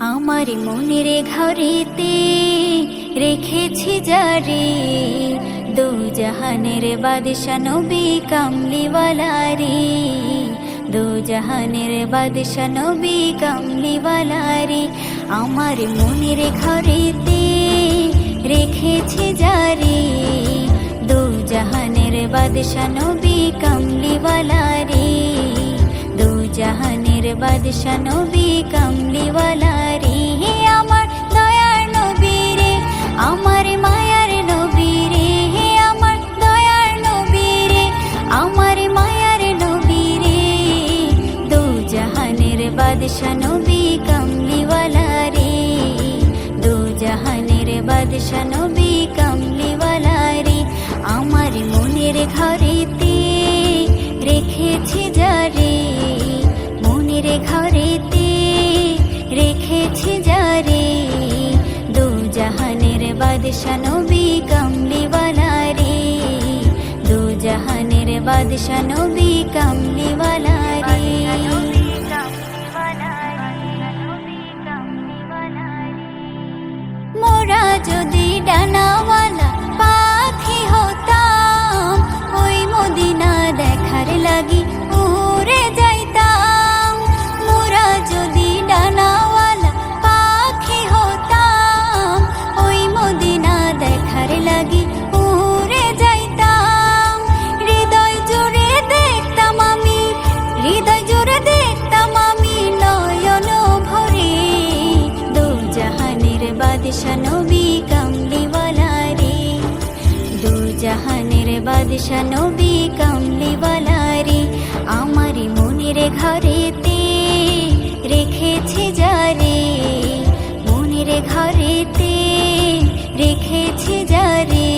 আমার মনের ঘরেতে রেখেছি যারে, দু জাহানের বাদশা নবী কামলিওয়ালা রে, দু জাহানের বাদশা নবী কামলিওয়ালা রে। আমার মনের ঘরেতে রেখেছি যারে, দু জাহানের বাদশা নবী কামলিওয়ালা রে, দু জাহানের বাদশা নবী কামলিওয়ালা রে। আমার দয়ার নবী রে, আমার মায়ার নবী রে, আমার দয়ার নবী রে, আমার মায়ার নবী রে, দু জাহানের বাদশা নবী কামলিওয়ালা রে, দু জাহানের বাদশা নবী কামলিওয়ালা রে। আমার মনের ঘরেতে রেখেছি যারে, মনের ঘরেতে রেখেছি যারে, দু জাহানের বাদশা নবী কামলিওয়ালা রে, দু জাহানের বাদশা নবী কামলিওয়ালা রে। মোরা যদি ডানাওয়ালা পাখি হতাম, ওই মদিনা দেখার লাগি উড়ে যাইতাম। মোরা যদি ডানাওয়ালা পাখি হতাম, ওই মদিনা দেখার লাগি উড়ে যাইতাম। হৃদয় জুড়ে দেখতাম আমি, হৃদয় জুড়ে দেখতাম আমি নয়ন ভরে, দু জাহানের বাদশা নবী কামলিওয়ালা রে, দু জাহানের বাদশা নবী কামলিওয়ালা রে। আমার মনের ঘরেতে রেখেছি যারে, মনের ঘরেতে রেখেছি যারে,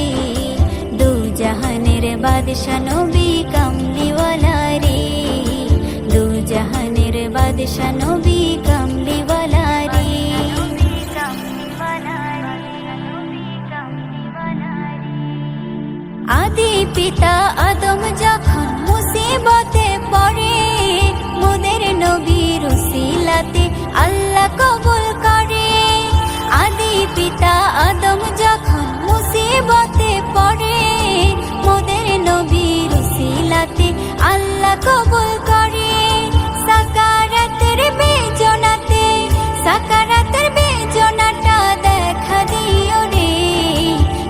দু জাহানের বাদশা নবী কামলিওয়ালা রে, দু জাহানের বাদশা নবী কামলিওয়ালা রে। আদি পিতা আদম যখন মুসিবতে পড়ে, মোদের নবীর উসিলাতে আল্লাহ কবুল করে। আদি পিতা আদম যখন মুসিবতে পড়ে, মোদের নবীর উসিলাতে আল্লাহ কবুল করে। সাকারাতের বেজনাতে, সাকারাতের বেজনাটা দেখা দিও রে,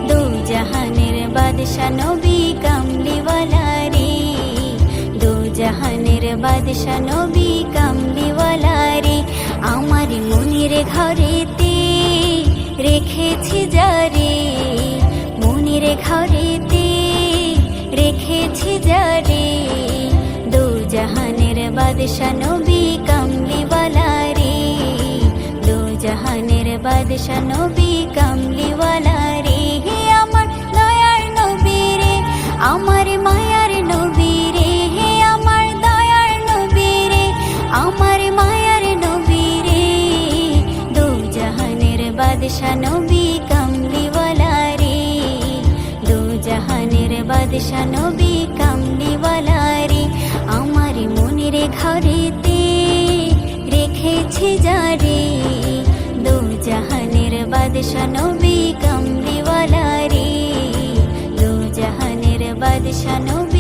দু জাহানের বাদশা নবী কামলিওয়ালা রে, দু জাহানের বাদশা নবী কামলিওয়ালা রে। আমার মনের ঘরেতে রেখেছি যারে, মনের ঘরেতে রেখেছি যারে, দু জাহানের বাদশা নবী কামলিওয়ালা রে, দু জাহানের বাদশা নবী কামলিওয়ালা রে। আমার দয়ার নবী রে, আমার মায়ার নবী রে, আমার দয়ার নবী রে, আমার মায়ার নবী রে, দু জাহানের বাদশা নবী কামলিওয়ালা রে, দু জাহানের বাদশা নবী কামলিওয়ালা রে। আমার মনের ঘরেতে রেখেছি যারে, দু জাহানের বাদশা নবী কামলিওয়ালা রে, দু জাহানের বাদশা নবী